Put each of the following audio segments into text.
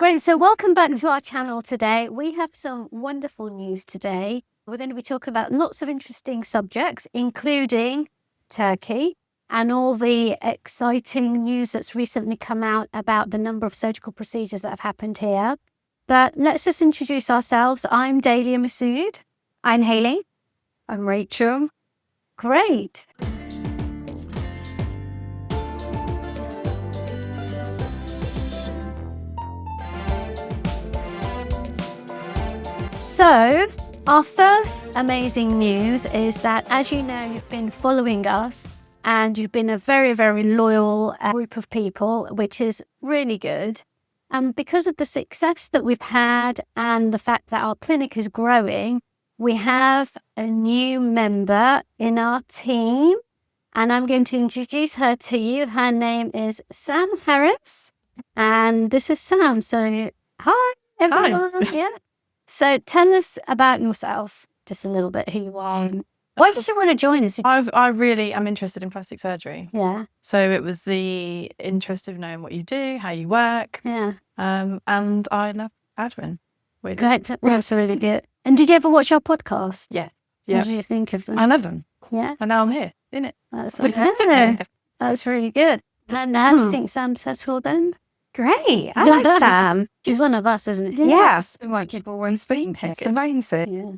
Great. So welcome back to our channel today. We have some wonderful news today. We're going to be talking about lots of interesting subjects, including Turkey and all the exciting news that's recently come out about the number of surgical procedures that have happened here. But let's just introduce ourselves. I'm Dhalia Masud. I'm Hayley. I'm Rachel. Great. So, our first amazing news is that, as you know, you've been following us and you've been a very, very loyal group of people, which is really good. And because of the success that we've had and the fact that our clinic is growing, we have a new member in our team, and I'm going to introduce her to you. Her name is Sam Harris, and this is Sam. So, hi, everyone. Hi. Yeah. So tell us about yourself, just a little bit, who you are. Why did you want to join us? I really am interested in plastic surgery. Yeah. So it was the interest of knowing what you do, how you work. Yeah. And I love admin. Great. That's really good. And did you ever watch our podcast? Yeah. What did you think of them? I love them. Yeah. And now I'm here, isn't it? That's okay. That's really good. And how do you think Sam settled then? Great. I like Sam. She's one of us, isn't it? Yes. Like people were in Spain. It's amazing. Yeah.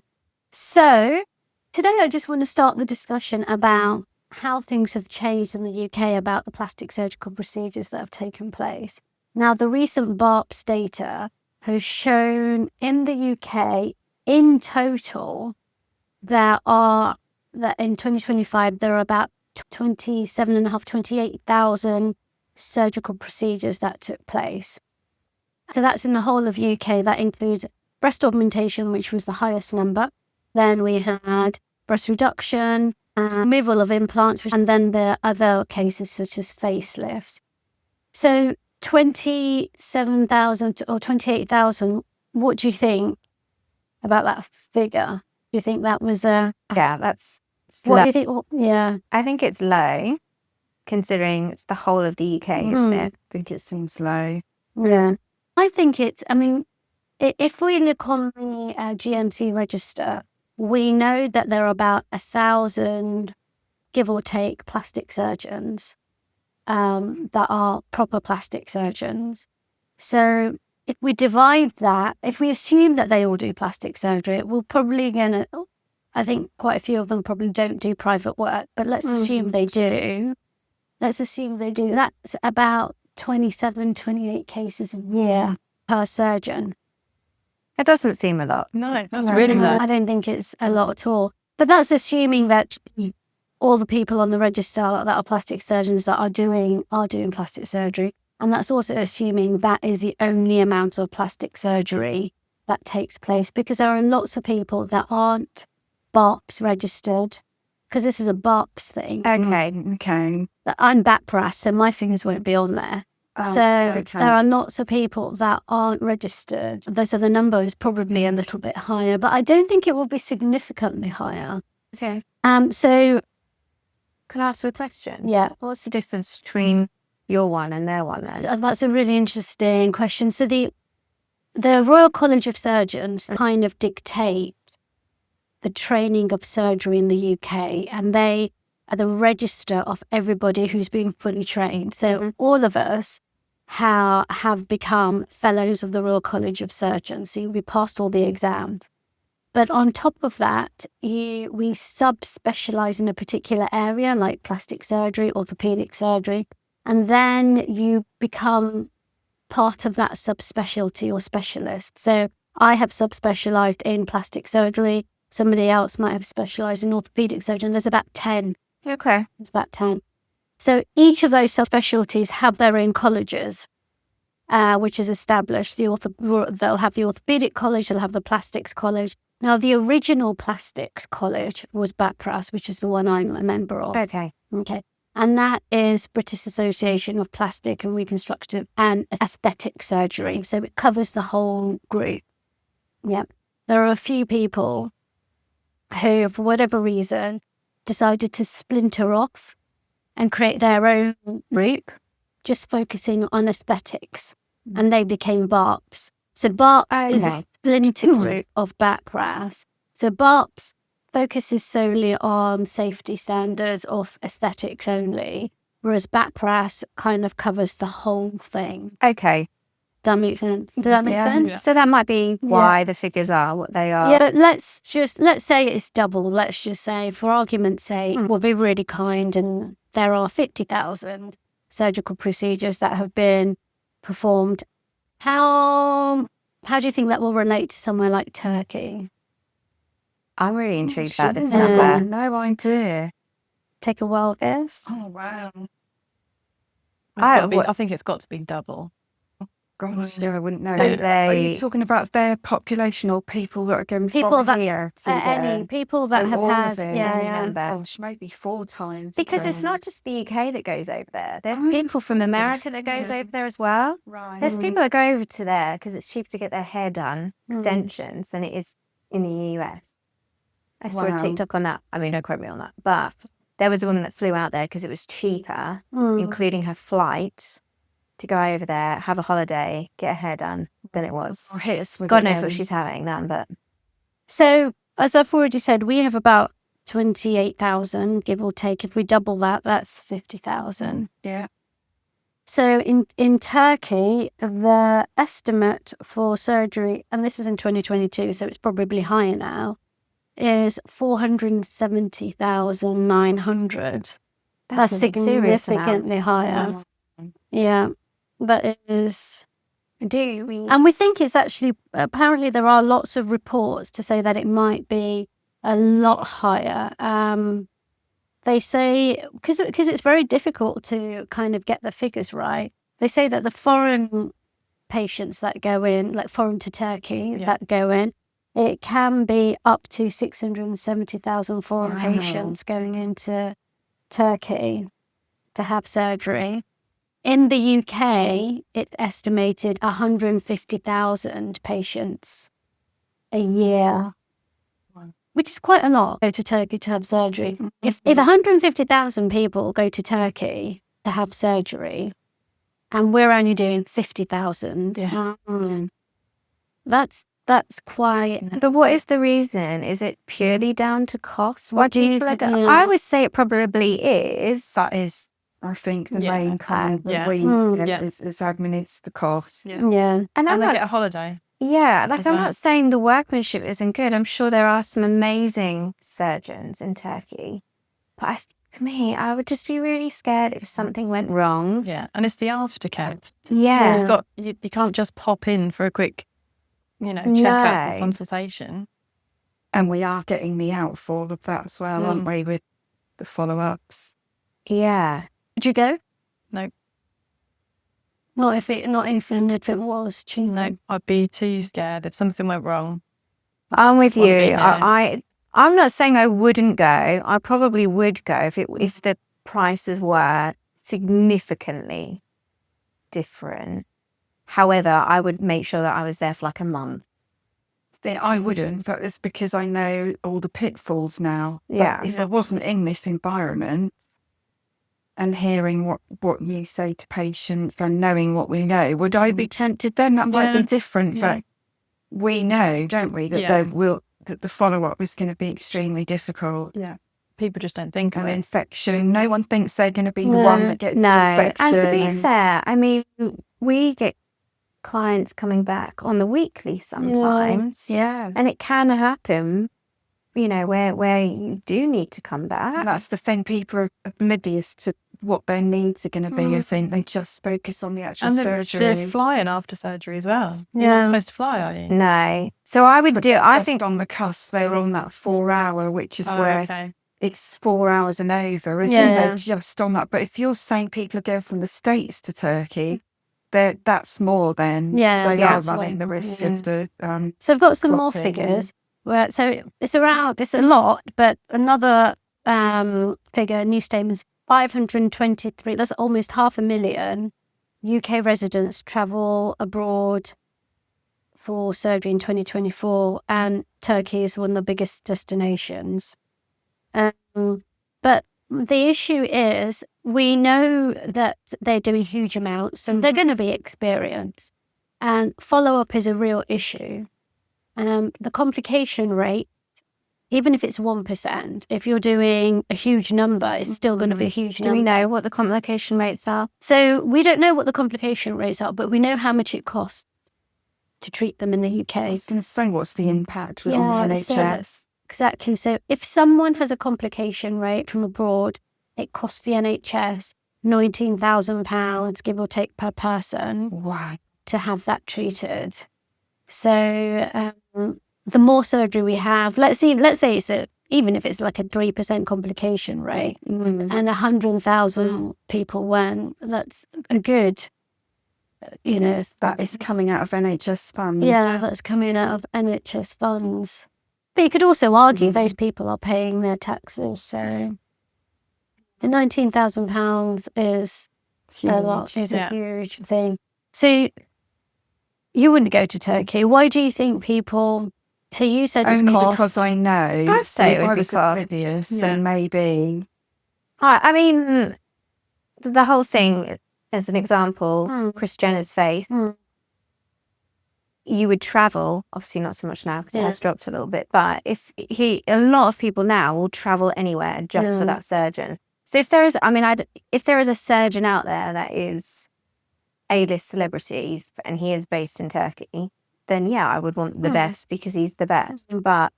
So today I just want to start the discussion about how things have changed in the UK about the plastic surgical procedures that have taken place. Now, the recent BAAPS data has shown in the UK, in total, that in 2025, there are about 28,000 surgical procedures that took place. So that's in the whole of UK. That includes breast augmentation, which was the highest number. Then we had breast reduction, removal of implants, and then the other cases such as facelifts. So 27,000 or 28,000, what do you think about that figure? Do you think that was a... Yeah, that's What low. do you think? Yeah. I think it's low, considering it's the whole of the UK, isn't it? I think it seems low. Yeah. I think it's, if we look on the GMC register, we know that there are about 1,000, give or take, plastic surgeons that are proper plastic surgeons. So if we divide that, if we assume that they all do plastic surgery, we're probably going to, I think quite a few of them probably don't do private work, but let's assume they do. Let's assume they do. That's about 27, 28 cases a year per surgeon. It doesn't seem a lot. No, that's really low. I don't think it's a lot at all. But that's assuming that all the people on the register that are plastic surgeons that are doing plastic surgery. And that's also assuming that is the only amount of plastic surgery that takes place, because there are lots of people that aren't BAAPS registered, because this is a BAAPS thing. Okay. I'm BAPRAS, so my fingers won't be on there. There are lots of people that aren't registered. So the number is probably a little bit higher, but I don't think it will be significantly higher. Okay. So Can I ask you a question? yeah, What's the difference between your one and their one then? that's a really interesting question. So the Royal College of Surgeons kind of dictate the training of surgery in the UK, and they are the register of everybody who's been fully trained. So all of us have become fellows of the Royal College of Surgeons. So we passed all the exams. But on top of that, we sub-specialise in a particular area, like plastic surgery, orthopedic surgery, and then you become part of that subspecialty or specialist. So I have subspecialised in plastic surgery. Somebody else might have specialised in orthopedic surgery. There's about 10. Okay. It's about 10. So each of those subspecialties have their own colleges, which is established. They'll have the orthopedic college, they'll have the plastics college. Now, the original plastics college was BAPRAS, which is the one I'm a member of. Okay. And that is British Association of Plastic and Reconstructive and Aesthetic Surgery. So it covers the whole group. Yep. There are a few people who, for whatever reason, decided to splinter off and create their own group, just focusing on aesthetics. and they became BAAPS. So BAAPS is a Okay. splinter group of BAPRAS. So BAAPS focuses solely on safety standards of aesthetics only, whereas BAPRAS kind of covers the whole thing. Okay. Does that make sense? Does that make sense? Yeah. So that might be why the figures are what they are. Yeah, but let's say it's double. Let's just say, for argument's sake, we'll be really kind, and there are 50,000 surgical procedures that have been performed. How do you think that will relate to somewhere like Turkey? I'm really intrigued about this Yeah. number. No idea. Take a wild guess. Oh, wow. I think it's got to be double. Gosh, no, I wouldn't know. Don't Are you they? talking about their population or people that are going People from that- here to Any there? people that Oh, have all had, of it. yeah. Gosh, maybe 4 times. Because it's then. not just the UK that goes over there. There's Oh, people from America that goes over there as well. Right. There's people that go over to there because it's cheaper to get their hair done, extensions, than it is in the US. I saw a Wow. TikTok on that. I mean, don't quote me on that. But there was a woman that flew out there because it was cheaper, including her flight, to go over there, have a holiday, get her hair done than it was. Or hit us with God it knows then. what she's having then, but So, as I've already said, we have about 28,000, give or take. If we double that, that's 50,000. Yeah. So in Turkey, the estimate for surgery, and this is in 2022, so it's probably higher now, is 470,900. That's a serious amount. significantly higher. Wow. Yeah, that is. do we? And we think it's actually, apparently there are lots of reports to say that it might be a lot higher. They say, because it's very difficult to kind of get the figures right, they say that the foreign patients that go in, like foreign to Turkey that go in, it can be up to 670,000 foreign Wow. patients going into Turkey to have surgery. In the UK, it's estimated 150,000 patients a year, which is quite a lot, go to Turkey to have surgery. If 150,000 people go to Turkey to have surgery, and we're only doing 50,000, that's quite. But what is the reason? Is it purely down to cost? What do you people are think? go- I would say it probably is. That is, I think, the Yeah. main kind Yeah. that we Yeah. is admin, it's the cost. Yeah. Yeah. And I'm And they not, get a holiday. yeah, like as I'm well. not saying the workmanship isn't good. I'm sure there are some amazing surgeons in Turkey. But for me, I would just be really scared if something went wrong. Yeah. And it's the aftercare. Yeah. You've got, you can't just pop in for a quick, check-up or No. consultation. And we are getting the out for all of that as well, aren't we, with the follow-ups? Yeah. Would you go? No. Not if it was cheap. No, I'd be too scared if something went wrong. I'm with Wanna be you. there. I'm not saying I wouldn't go. I probably would go if the prices were significantly different. However, I would make sure that I was there for like a month. I wouldn't, but it's because I know all the pitfalls now. But Yeah. if I wasn't in this environment and hearing what you say to patients and knowing what we know, would I be tempted then? That might be Yeah. different, Yeah. but we know, don't we, that that the follow-up is going to be extremely difficult. Yeah. People just don't think of An it. infection, no one thinks they're going to be the one that gets No. the infection. And to be fair, I mean, we get clients coming back on the weekly sometimes. Yeah. And it can happen, where you do need to come back. And that's the thing, people are oblivious to what their needs are going to be. I think they just focus on the actual And surgery. they're flying after surgery as well. You're Yeah. not supposed to fly, are you? No. So I would I think on the cusp, they're on that 4-hour, which is Oh, where okay. it's 4 hours and over, isn't Yeah. it? Just on that. But if you're saying people are going from the States to Turkey, that's more than Yeah, they yeah, are it's running the way- risk yeah. of the So I've got some more clotting. figures. So it's a lot, but another figure, new statements, 523, that's almost 500,000 UK residents travel abroad for surgery in 2024, and Turkey is one of the biggest destinations. But the issue is we know that they're doing huge amounts and they're going to be experienced. And follow-up is a real issue. The complication rate, even if it's 1%, if you're doing a huge number, it's still going to be a huge Do number. we know what the complication rates are? So we don't know what the complication rates are, but we know how much it costs to treat them in the UK. I was going to say, what's the impact on the NHS? Exactly. So if someone has a complication rate from abroad, it costs the NHS £19,000, give or take, per person. Wow. To have that treated. So the more surgery we have, let's say it's even if it's like a 3% complication rate and 100,000 people went, that's a good, That is coming out of NHS funds. Yeah, that's coming out of NHS funds. But you could also argue those people are paying their taxes. So the £19,000 is a lot, is a huge thing. So you wouldn't go to Turkey. Why do you think people? So you said it's only cost. because I know. I'd say it would be was cost. oblivious, so maybe. I mean, the whole thing, as an example, Kris Jenner's face. You would travel, obviously not so much now because it has dropped a little bit, but a lot of people now will travel anywhere just for that surgeon. So if there is a surgeon out there that is A-list celebrities and he is based in Turkey, then I would want the best because he's the best. But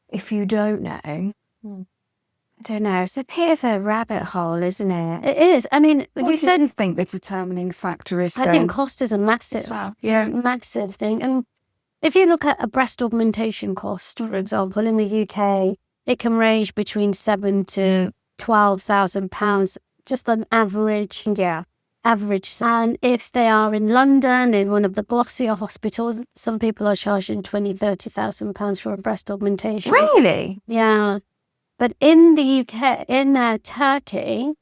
if you don't know, I don't know. It's a bit of a rabbit hole, isn't it? It is. I mean, What you do you said. think the determining factor is? I think cost is a massive, massive thing. And if you look at a breast augmentation cost, for example, in the UK, it can range between £7,000 to £12,000, just on average. Yeah. Average. And if they are in London, in one of the glossier hospitals, some people are charging £20,000-30,000 for a breast augmentation. Really? Yeah. But in the UK, in Turkey,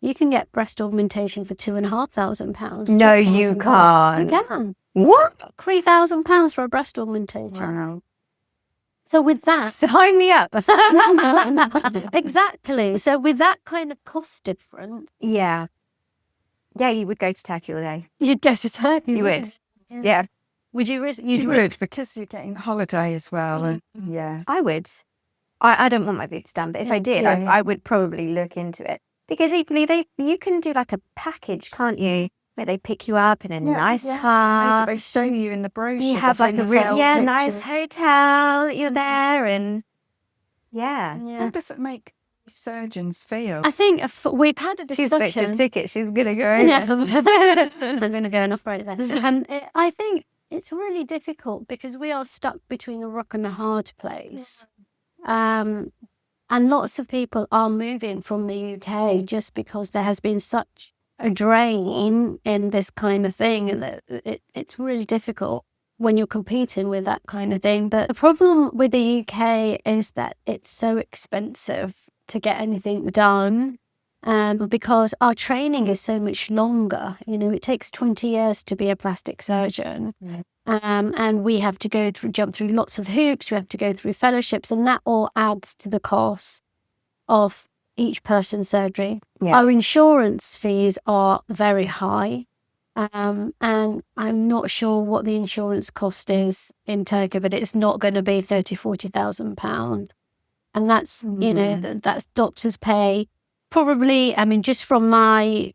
you can get breast augmentation for £2,500. No, you can't. You can. What? £3,000 for a breast augmentation. Wow. So with that, Sign me up. exactly. So with that kind of cost difference, Yeah, you would go to Turkey all day. you'd go to Turkey. You would. Yeah. Would you? You would, because you're getting holiday as well. And I would. I don't want my boobs done, but if I did, I would probably look into it. Because equally, you can do like a package, can't you? Where they pick you up in a nice car. They show you in the brochure. You have like a really nice hotel. You're there and How does it make surgeons feel? I think we've had a She's booked a discussion. ticket. She's going to go. Yeah. I'm going to go and operate there. And I think it's really difficult because we are stuck between a rock and a hard place. And lots of people are moving from the UK just because there has been such a drain in this kind of thing, and it's really difficult when you're competing with that kind of thing. But the problem with the UK is that it's so expensive to get anything done, because our training is so much longer. It takes 20 years to be a plastic surgeon. And we have to jump through lots of hoops. We have to go through fellowships, and that all adds to the cost of each person's surgery. Our insurance fees are very high, and I'm not sure what the insurance cost is in Turkey, but it's not going to be £30,000-40,000, and that's that's doctors' pay. Probably, just from my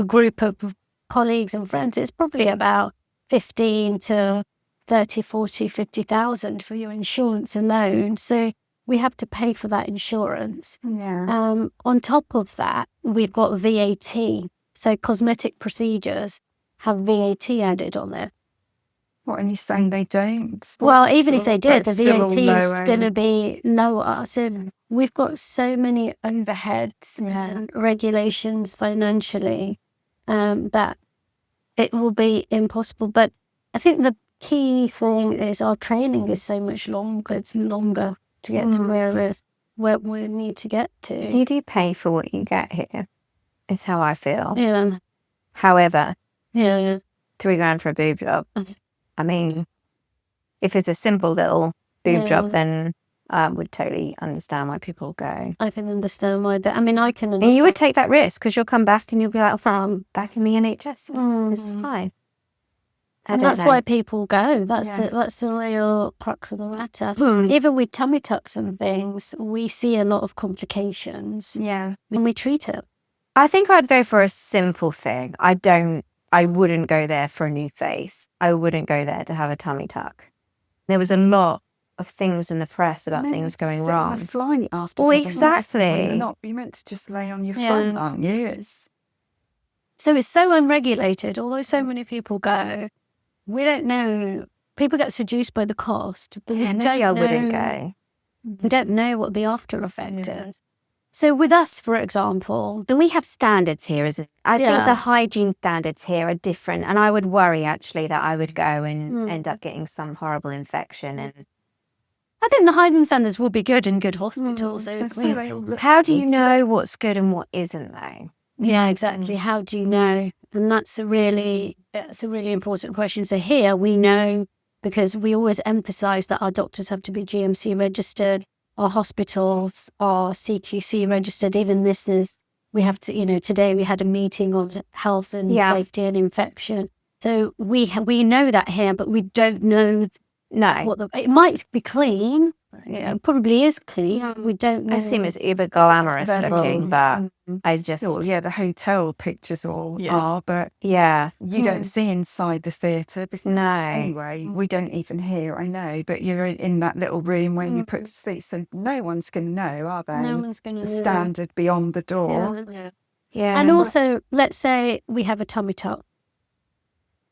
group of colleagues and friends, it's probably about 15 to 30, 40, 50,000 for your insurance alone. So we have to pay for that insurance. On top of that, we've got VAT. So cosmetic procedures have VAT added on there. What, and you're saying they don't? Well, even if they did, the still VAT is lower. going to be lower. So we've got so many overheads and regulations financially that it will be impossible. But I think the key thing is our training is so much longer. It's longer to get to where we need to get to. You do pay for what you get here, is how I feel. Yeah. However, Yeah. £3,000 for a boob job. I mean, if it's a simple little boob job, then would totally understand why people go. I can understand why that. I mean, I can And understand. you would take that risk because you'll come back and you'll be like, oh, I'm back in the NHS. It's fine. And that's why people go. That's Yeah. that's the real crux of the matter. Even with tummy tucks and things, we see a lot of complications Yeah. when we treat it. I think I'd go for a simple thing. I wouldn't go there for a new face. I wouldn't go there to have a tummy tuck. There was a lot of things in the press about things going Sit on wrong. a flight after. Well, having that. exactly. You're meant to just lay on your Yeah. front, aren't you? It's So it's so unregulated, although so many people go. We don't know. People get seduced by the cost, but we don't I wouldn't know- go. We don't know what the after effect is. So with us, for example, But we have standards here, isn't it? I think Yeah. the hygiene standards here are different. And I would worry, actually, that I would go and end up getting some horrible infection. And I think the hygiene standards will be good in good hospitals. how do you know what's good and what isn't, though? Yeah, exactly. How do you know? And that's a really important question. So here we know, because we always emphasize that our doctors have to be GMC registered, our hospitals are CQC registered. Even we have to, today we had a meeting on health and safety and infection. So we know that here, but we don't know No. it might be clean. It probably is clean. We don't know. I assume it's either glamorous looking, but I just... Well, yeah, the hotel pictures all Yeah. are, but Yeah. you don't see inside the theatre. No. Anyway, we don't even hear, I know, but you're in that little room when you put seats, and no one's going to know, are they? No one's going to The know. standard beyond the door. Yeah. Yeah. And also, let's say we have a tummy tuck.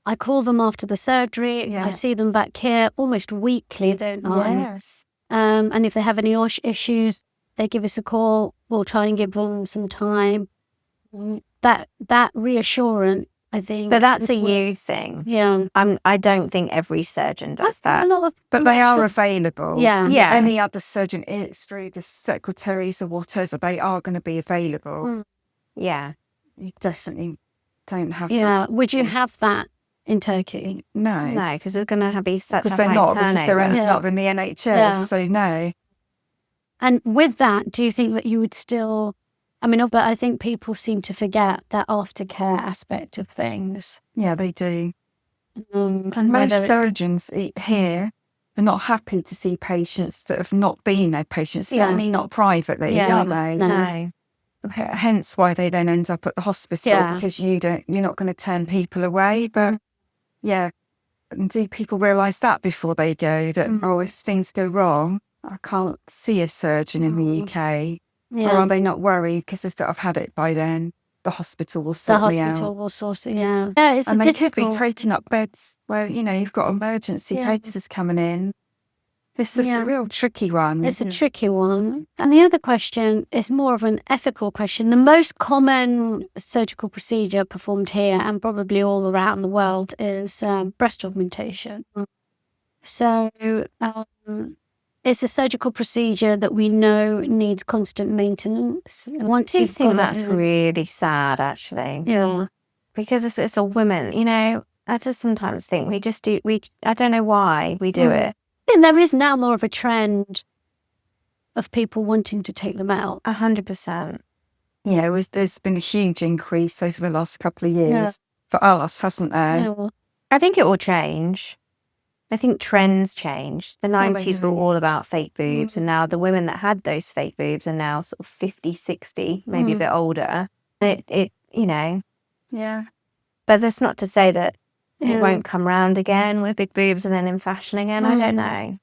I call them after the surgery. Yeah. I see them back here almost weekly, don't I? Yes. And if they have any issues, they give us a call. We'll try and give them some time. That reassurance, I think. But that's is a what- you thing. Yeah. I don't think every surgeon does that. A lot of, But they are available. Yeah. Yeah. Any other surgeon, it's through the secretaries or whatever, they are going to be available. Yeah. You definitely don't have Yeah. Would you have that in Turkey? No. No, because there's going to be such a Because they're high not, because they're turnover. ending Yeah. up in the NHS, Yeah. so no. And with that, do you think that you would still... I mean, but I think people seem to forget that aftercare aspect of things. Yeah, they do. And And most whether it- surgeons here are not happy to see patients that have not been their patients, Yeah. certainly not privately, Yeah. are they? No. Hence why they then end up at the hospital, Yeah. because you're not going to turn people away. But yeah, and do people realise that before they go, that, if things go wrong, I can't see a surgeon in the UK? Yeah. Or are they not worried because if I've had it by then, the hospital will the sort me hospital out? will sort it. Yeah. Yeah, it's And a they could be difficult... taking up beds where, you've got emergency Yeah. cases coming in. This is Yeah. a real tricky one. It's a tricky one. And the other question is more of an ethical question. The most common surgical procedure performed here and probably all around the world is breast augmentation. So it's a surgical procedure that we know needs constant maintenance. And once Do you you've think got that's it- really sad, actually? Yeah. Because it's a woman, I just sometimes think I don't know why we do it. I think there is now more of a trend of people wanting to take them out. 100%. Yeah, there's been a huge increase over the last couple of years Yeah. for us, hasn't there? Yeah, well, I think it will change. I think trends change. The Well, they 90s were do. all about fake boobs, and now the women that had those fake boobs are now sort of 50, 60, maybe a bit older. Yeah. But that's not to say that it Yeah. won't come round again with big boobs and then in fashion again. I don't know.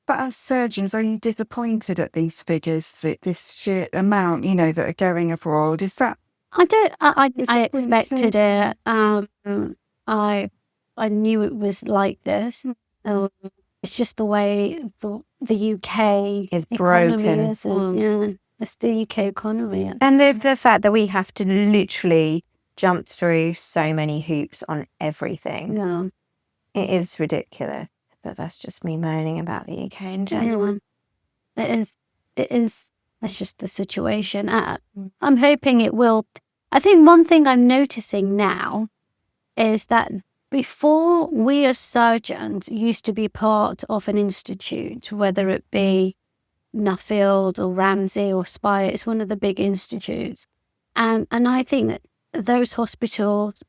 But as surgeons, are you disappointed at these figures, that this sheer amount, that are going abroad? Is that... I don't. I Disappointing. expected it. I knew it was like this. It's just the way the UK Is economy broken. is. Yeah, it's the UK economy. And the fact that we have to literally jump through so many hoops on everything. Yeah, It is ridiculous. But that's just me moaning about the UK in general. yeah. It is. That's just the situation. I'm hoping it will. I think one thing I'm noticing now is that before, we as surgeons used to be part of an institute, whether it be Nuffield or Ramsay or Spire. It's one of the big institutes. And I think that those hospitals,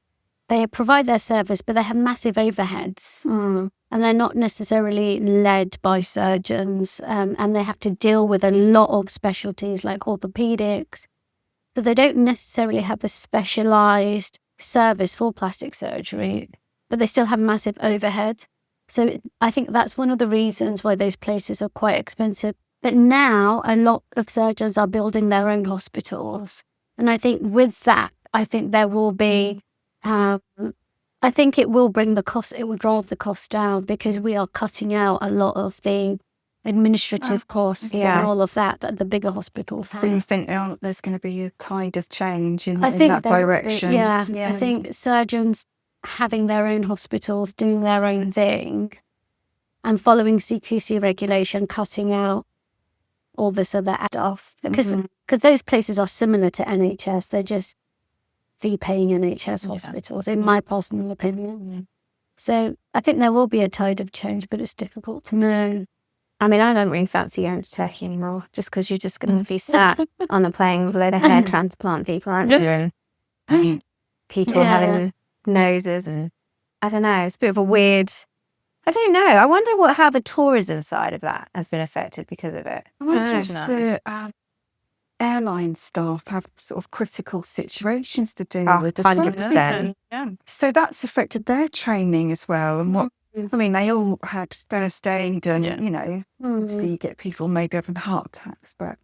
they provide their service, but they have massive overheads. And they're not necessarily led by surgeons. And they have to deal with a lot of specialties like orthopedics. So they don't necessarily have a specialised service for plastic surgery, but they still have massive overhead. So I think that's one of the reasons why those places are quite expensive. But now a lot of surgeons are building their own hospitals. And I think with that, I think there will be, I think it will bring the cost, it will drive the cost down, because we are cutting out a lot of the administrative costs and all of that the bigger hospitals have. So you think there's going to be a tide of change in I think that direction? I think surgeons having their own hospitals, doing their own thing, and following CQC regulation, cutting out all this other stuff. Because those places are similar to NHS. They're just fee-paying NHS hospitals, in my personal opinion. So I think there will be a tide of change, but it's difficult to know. I mean, I don't really fancy going to Turkey anymore, just because you're just going to be sat on the plane with a load of hair transplant people, aren't you? And people having noses, and I don't know, it's a bit of a weird, I don't know. I wonder how the tourism side of that has been affected because of it. I wonder if the airline staff have sort of critical situations to deal with as well. 100%. So that's affected their training as well. And what, I mean, they all had first aid and, you know, obviously you get people maybe having heart attacks, but,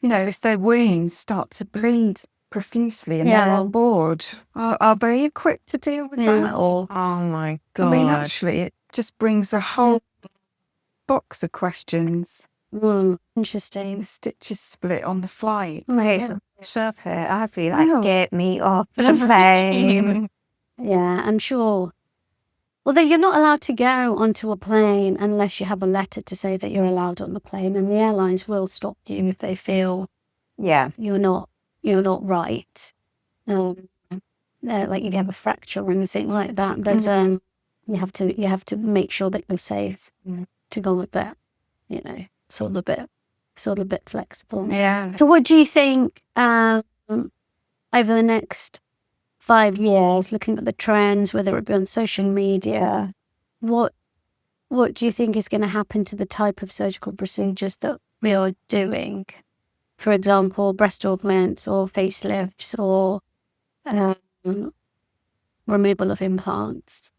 you know, if their wounds start to bleed profusely and they're on board, are they equipped to deal with that? Or, oh my God. I mean, actually, it just brings a whole box of questions. Interesting. The stitches split on the flight. Shove her. I'd be like, get me off the plane. Yeah, I'm sure. Although you're not allowed to go onto a plane unless you have a letter to say that you're allowed on the plane, and the airlines will stop you if they feel you're not right. Like you have a fracture or anything like that. But you have to make sure that you're safe to go with that. You know, sort of a bit flexible. Yeah. So, what do you think over the next 5 years, looking at the trends, whether it be on social media, what do you think is going to happen to the type of surgical procedures that we are doing? For example, breast augments or facelifts or removal of implants.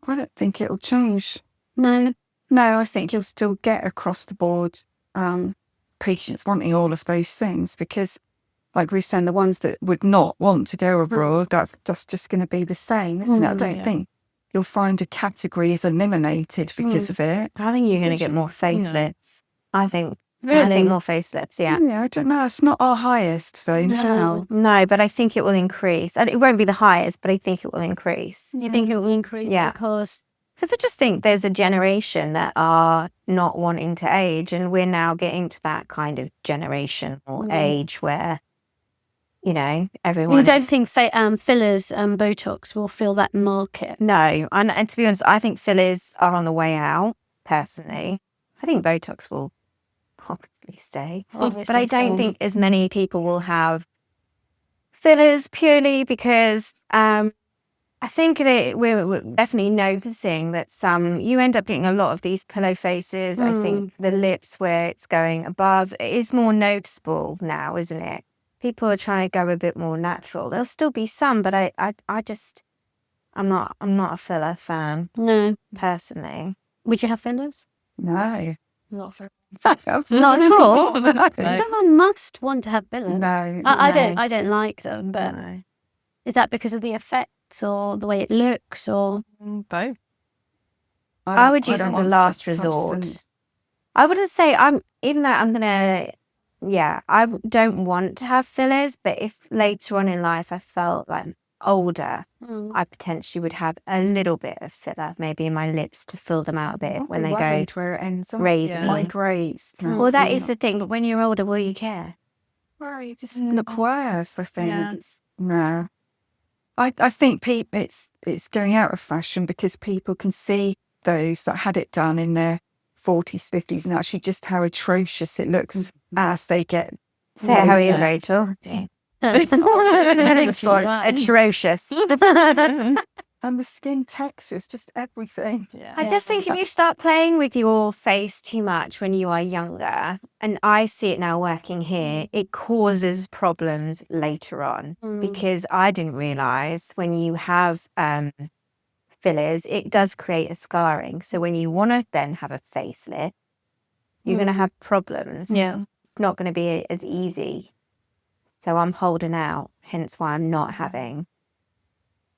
I don't think it'll change. No, I think you'll still get across the board patients wanting all of those things, because like we were saying, the ones that would not want to go abroad, that's just going to be the same, isn't it? I don't think you'll find a category is eliminated because of it. I think you're going to get more facelifts. I think more facelifts, Yeah, I don't know. It's not our highest though now. No, but I think it will increase. And it won't be the highest, but I think it will increase. you think it will increase because I just think there's a generation that are not wanting to age, and we're now getting to that kind of generation or age where, you know, everyone... You don't think fillers and Botox will fill that market? No, and to be honest, I think fillers are on the way out, personally. I think Botox will obviously stay. But I don't think as many people will have fillers, purely because I think we're definitely noticing that you end up getting a lot of these pillow faces. I think the lips where it's going above, it is more noticeable now, isn't it? People are trying to go a bit more natural. There'll still be some, but I'm not a filler fan. No, personally. Would you have fillers? No. Not for Not at all. Someone must want to have fillers. No. I don't like them, but is that because of the effects or the way it looks, or both? I would use it as a last resort. I wouldn't say even though I'm gonna, I don't want to have fillers, but if later on in life I felt like older, I potentially would have a little bit of filler, maybe in my lips to fill them out a bit when they go where it ends up. raising. Migrates. Well, that is the thing, but when you're older, will you care? Well, you just look worse, I think. Yeah. No. I think it's going out of fashion because people can see those that had it done in their 40s, 50s, and actually just how atrocious it looks as they get. Say it how you, Yeah. Rachel. It's like- Atrocious. and the skin texture is just everything. Yeah. I just think if you start playing with your face too much when you are younger, and I see it now working here, it causes problems later on because I didn't realise when you have fillers, it does create a scarring. So when you want to then have a facelift, you're going to have problems. Yeah. It's not going to be as easy. So I'm holding out, hence why I'm not having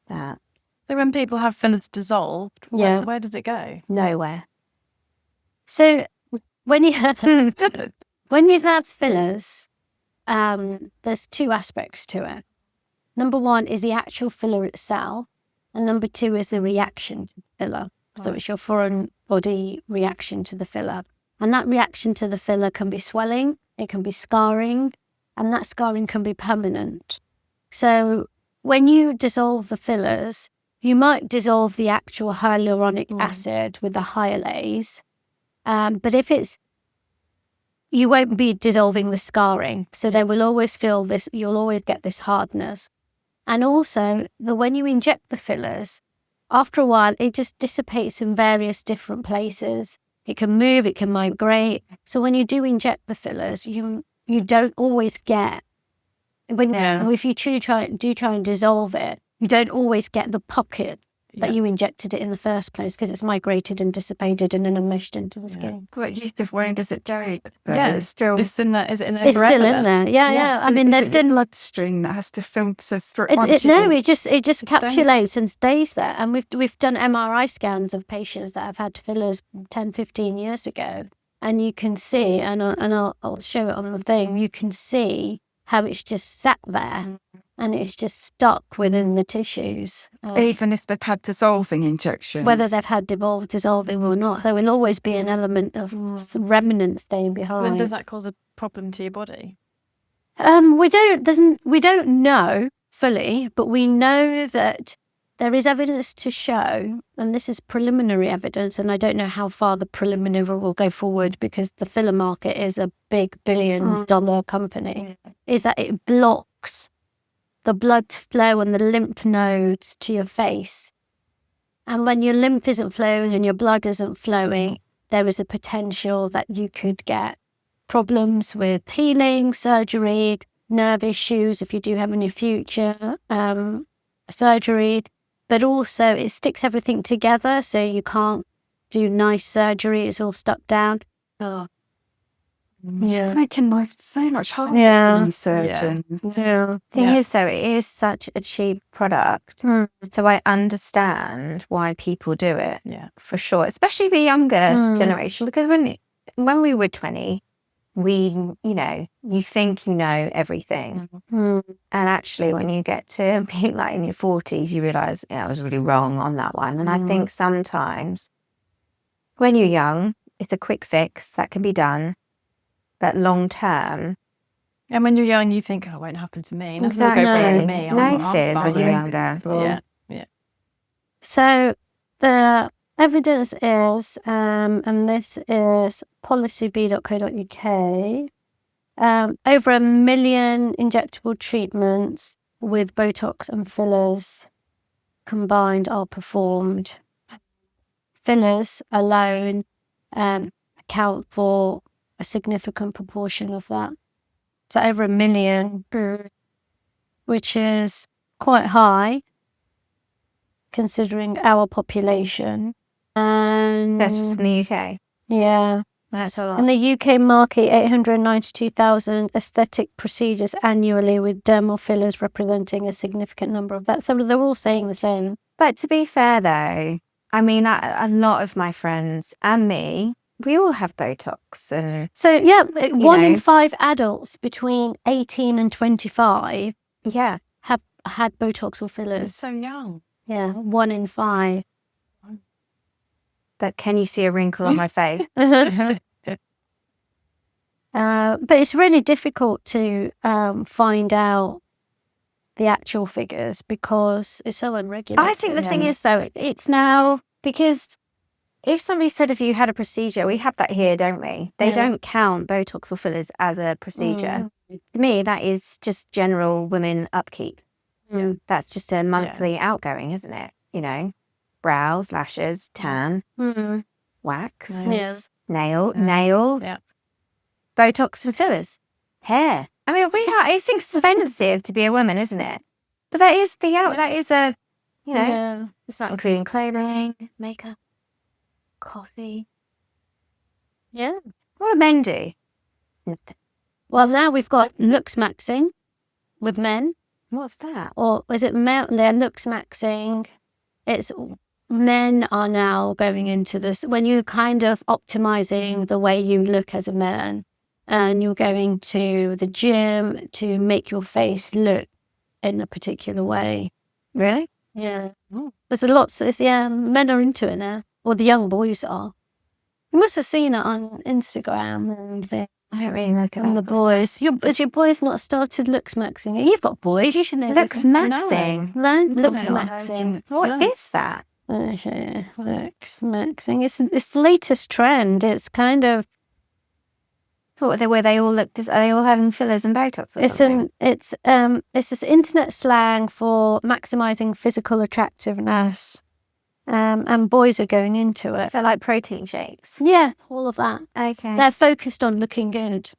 that. So when people have fillers dissolved, where does it go? Nowhere. So when you when you have fillers, there's two aspects to it. Number one is the actual filler itself, and number two is the reaction to the filler. So it's your foreign body reaction to the filler. And that reaction to the filler can be swelling, it can be scarring, and that scarring can be permanent. So when you dissolve the fillers, you might dissolve the actual hyaluronic acid with the hyalase, but if it's, you won't be dissolving the scarring. So they will always feel this, you'll always get this hardness. And also, when you inject the fillers, after a while, it just dissipates in various different places. It can move, it can migrate. So when you do inject the fillers, you don't always get, if you try and dissolve it, you don't always get the pocket that you injected it in the first place because it's migrated and dissipated and then enmeshed into the skin. What use of when does it go? Yeah, It's still. Is it in there It's forever still in then? there. Yeah. So I mean, is they've it the done. bloodstream that has to filter through. It just encapsulates and stays there. And we've done MRI scans of patients that have had fillers 10, 15 years ago, and you can see, and I'll show it on the thing. You can see how it's just sat there, and it's just stuck within the tissues. Even if they've had dissolving injections. Whether they've had dissolving or not, there will always be an element of remnant staying behind. When does that cause a problem to your body? We don't know fully, but we know that there is evidence to show, and this is preliminary evidence, and I don't know how far the preliminary will go forward because the filler market is a big billion-dollar company, is that it blocks the blood flow and the lymph nodes to your face. And when your lymph isn't flowing and your blood isn't flowing, there is a potential that you could get problems with healing, surgery, nerve issues if you do have any future surgery. But also it sticks everything together, so you can't do nice surgery. It's all stuck down. It's making life so much harder Yeah. for these surgeons. Thing is, though, it is such a cheap product. So I understand why people do it. Yeah. For sure. Especially the younger generation. Because when we were 20, you think you know everything. And actually, when you get to being like in your 40s, you realise, I was really wrong on that one. And I think sometimes when you're young, it's a quick fix that can be done. But long term, And when you're young, you think, it won't happen to me. Nothing exactly. will go wrong with me. No fears when you're fine. younger. Yeah. So the evidence is, and this is policyb.co.uk, over 1 million injectable treatments with Botox and fillers combined are performed. Fillers alone account for a significant proportion of that. So over 1 million, which is quite high considering our population. And That's just in the UK. yeah. That's a lot. In the UK market, 892,000 aesthetic procedures annually, with dermal fillers representing a significant number of that. So they're all saying the same. But to be fair, though, I mean, a lot of my friends and me, we all have Botox. And So yeah, one in know. 5 adults between 18 and 25 yeah, have had Botox or fillers. It's so young. Yeah, 1 in 5. but can you see a wrinkle on my face? But it's really difficult to find out the actual figures because it's so unregulated. I think the thing is, though, it's now because if somebody said if you had a procedure, we have that here, don't we? They don't count Botox or fillers as a procedure. To me, that is just general women upkeep. That's just a monthly outgoing, isn't it? You know, brows, lashes, tan, wax, nail, Botox and fillers, hair. I mean, it's expensive to be a woman, isn't it? But that is a, you know, it's not including clothing, makeup, coffee. Yeah. What do men do? Nothing. Well, now we've got Looksmaxxing with men. What's that? Or is it male? They're Looksmaxxing. It's men are now going into this when you're kind of optimizing the way you look as a man, and you're going to the gym to make your face look in a particular way. Really? Yeah. There's lots of men are into it now, or the young boys are. You must have seen it on Instagram and things. I don't really look at And the boys. Has your boys not started Looksmaxxing? You've got boys, you should know. Looksmaxxing? No, Looksmaxxing. What is that? Okay, Looksmaxxing. It's the latest trend. It's kind of... Where they all look... Are they all having fillers and Botox or something? It's this internet slang for maximising physical attractiveness. And boys are going into it. So like protein shakes? Yeah, all of that. Okay. They're focused on looking good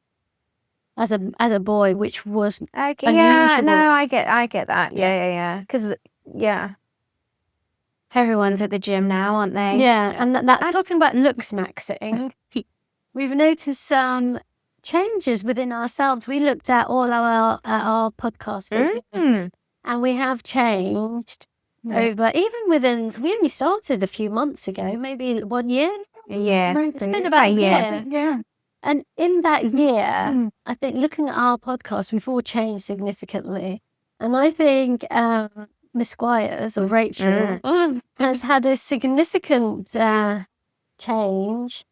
as a boy, which was okay. unusual. Yeah, no, I get that. Yeah. Because, everyone's at the gym now, aren't they? Yeah, and that's talking about Looksmaxxing. We've noticed some changes within ourselves. We looked at all our podcast videos, and we have changed over, even within, we only started a few months ago, maybe 1 year. Yeah. It's been about a year. Yeah. And in that year, I think looking at our podcast, we've all changed significantly. And I think Miss Squires or Rachel has had a significant change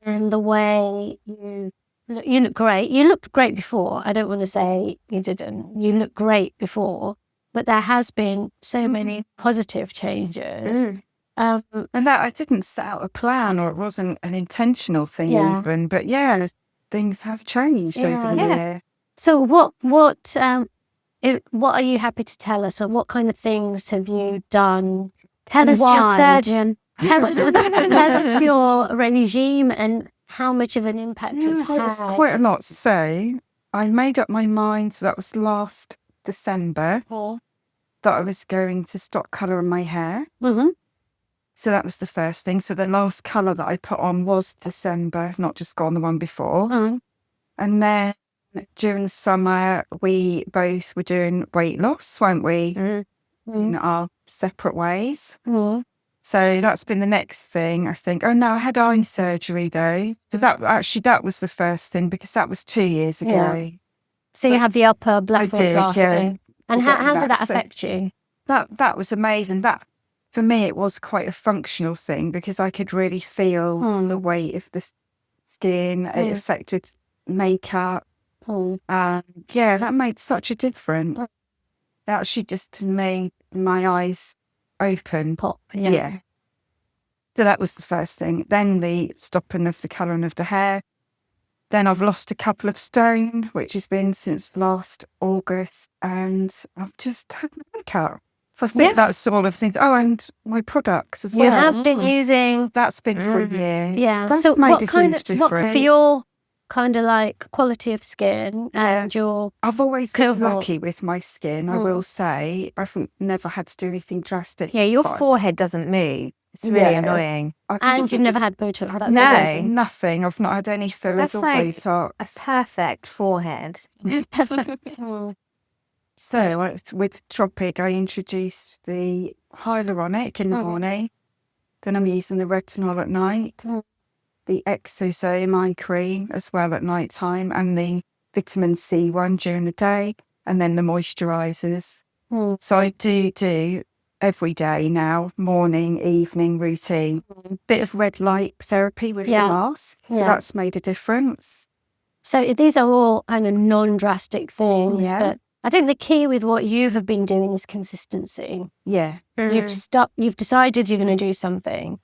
in the way you look great. You looked great before. I don't want to say you didn't. You looked great before. But there has been so many positive changes. And that I didn't set out a plan, or it wasn't an intentional thing even. But things have changed over the year. So what are you happy to tell us? Or what kind of things have you done? Tell us your surgeon. Tell us your regime and how much of an impact it's had. It's quite a lot. So I made up my mind, so that was last December, that I was going to stop colouring my hair. So that was the first thing. So the last colour that I put on was December, not just gone the one before. And then during the summer, we both were doing weight loss, weren't we? In our separate ways. So that's been the next thing, I think. Oh, no, I had eye surgery, though. So that was the first thing, because that was 2 years ago. Yeah. So you had the upper blepharoplasty. Yeah. And how did that affect you? That was amazing. That, for me, it was quite a functional thing, because I could really feel the weight of the skin. It affected makeup. That made such a difference. That actually just made my eyes open. Pop. Yeah. So that was the first thing. Then the stopping of the colouring of the hair. Then I've lost a couple of stone, which has been since last August, and I've just had my makeup. So I think that's all of things. Oh, and my products as well. You have been using... That's been for a year. Yeah. That so made what a kind huge of, what difference. for your kind of like quality of skin and your... I've always been cohort? lucky with my skin, I will say. I've never had to do anything drastic. Yeah, your but forehead doesn't move. It's really annoying. And you've never had Botox. That's No. amazing. Nothing. I've not had any fillers That's or like Botox. a perfect forehead. So with Tropic, I introduced the hyaluronic in the morning. Then I'm using the retinol at night. The exosoame eye cream as well at night time, and the vitamin C one during the day, and then the moisturisers. So I do every day now, morning, evening routine. Bit of red light therapy with the mask. So that's made a difference. So these are all kind of non-drastic things, but I think the key with what you have been doing is consistency. Yeah. You've decided you're going to do something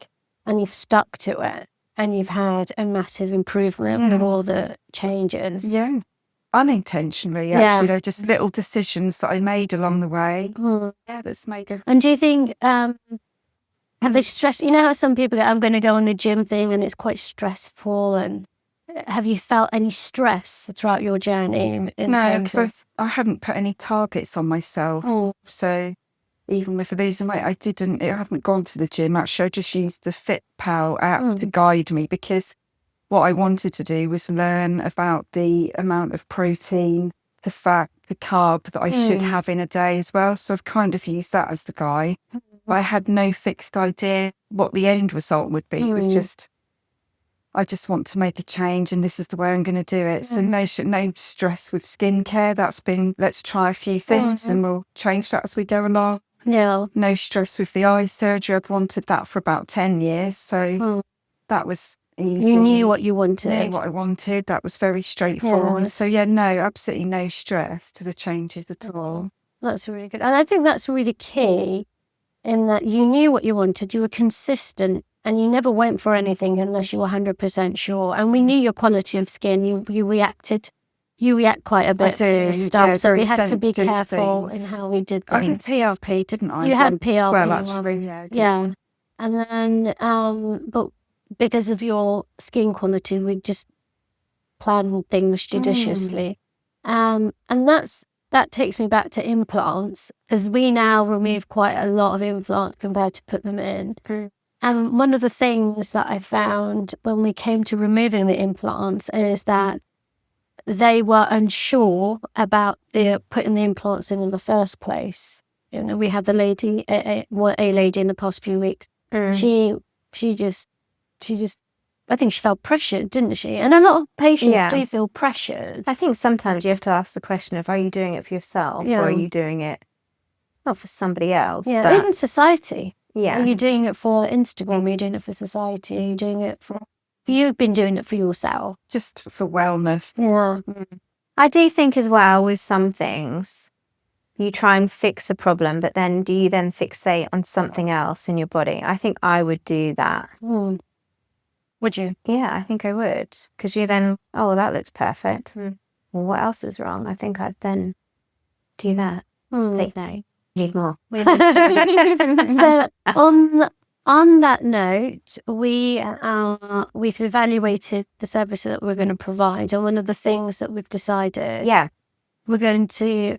and you've stuck to it and you've had a massive improvement with all the changes. Yeah. Unintentionally, actually. They're just little decisions that I made along the way. Yeah, that's made it. And do you think, have they stressed, you know how some people go, I'm going to go on the gym thing and it's quite stressful, and have you felt any stress throughout your journey? No, because I hadn't put any targets on myself. So even with losing weight, I haven't gone to the gym. Actually, I just used the FitPal app to guide me, because what I wanted to do was learn about the amount of protein, the fat, the carb that I should have in a day as well. So I've kind of used that as the guide. But I had no fixed idea what the end result would be. It was just, I just want to make a change and this is the way I'm going to do it. So no stress with skincare. That's been, let's try a few things and we'll change that as we go along. No stress with the eye surgery. I've wanted that for about 10 years. So that was easy. You knew what you wanted. Knew what I wanted. That was very straightforward. Yeah. So no, absolutely no stress to the changes at all. That's really good. And I think that's really key, in that you knew what you wanted, you were consistent, and you never went for anything unless you were 100% sure. And we knew your quality of skin. You react quite a bit to stuff, so we had to be careful in how we did I had things. PRP, didn't I? You had PRP as well, actually. Yeah. And then, but because of your skin quality, we just planned things judiciously. And that takes me back to implants, because we now remove quite a lot of implants compared to put them in. And one of the things that I found when we came to removing the implants is that they were unsure about putting the implants in the first place. You know, we had the lady, a lady in the past few weeks. She just, I think she felt pressured, didn't she? And a lot of patients do feel pressured. I think sometimes you have to ask the question of, are you doing it for yourself or are you doing it not for somebody else? Yeah, but even society. Yeah. Are you doing it for Instagram? Are you doing it for society? Are you doing it for... You've been doing it for yourself. Just for wellness. Yeah. I do think as well, with some things, you try and fix a problem, but then do you then fixate on something else in your body? I think I would do that. Would you? Yeah, I think I would. Because you then, oh, that looks perfect. Well, what else is wrong? I think I'd then do that. Think, no, need more. So on that note, we've evaluated the service that we're going to provide, and one of the things that we've decided, we're going to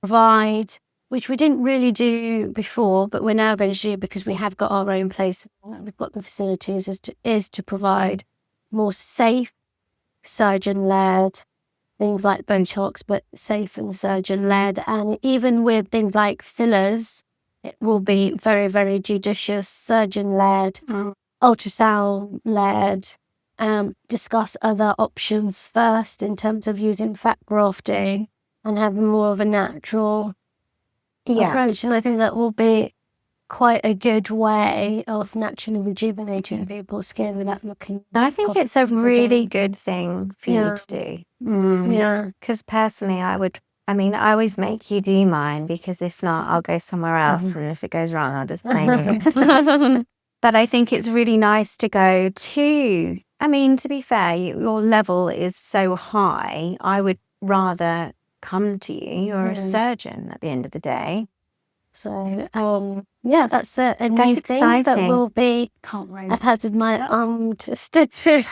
provide, which we didn't really do before, but we're now going to do because we have got our own place, we've got the facilities, is to provide more safe, surgeon-led things like Botox, but safe and surgeon-led, and even with things like fillers, it will be very, very judicious, surgeon-led, ultrasound-led, discuss other options first in terms of using fat grafting and having more of a natural approach. And I think that will be quite a good way of naturally rejuvenating people's skin without looking... I think it's a really good thing for you to do. Yeah. Because personally, I always make you do mine, because if not, I'll go somewhere else. And if it goes wrong, I'll just blame you. But I think it's really nice to go to, to be fair, your level is so high. I would rather come to you. You're a surgeon at the end of the day. So, that's a new thing that will be... Can't wait. I've had my arm twisted. But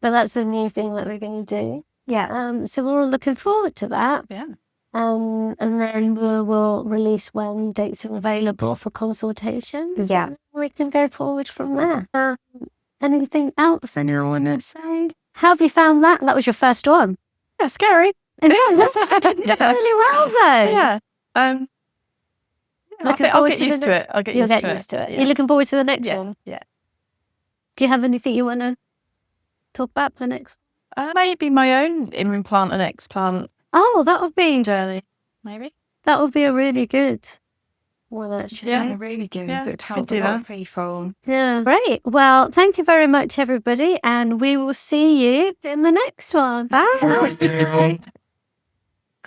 that's a new thing that we're going to do. Yeah. So we're all looking forward to that. Yeah. And then we'll release when dates are available for consultations. Yeah. And we can go forward from there. Anything else anyone want to say? How have you found that? That was your first one. Yeah, scary. Yeah, really well though. Yeah. I'll get used to it. You'll get used to it. You're looking forward to the next one? Yeah. Do you have anything you want to talk about for the next one? Maybe my own implant and explant Oh, that would be maybe. That would be a really good one, actually. Yeah. Really good. Yeah, It could helped do a lot that. of people. Yeah. Great. Well, thank you very much, everybody, and we will see you in the next one. Bye.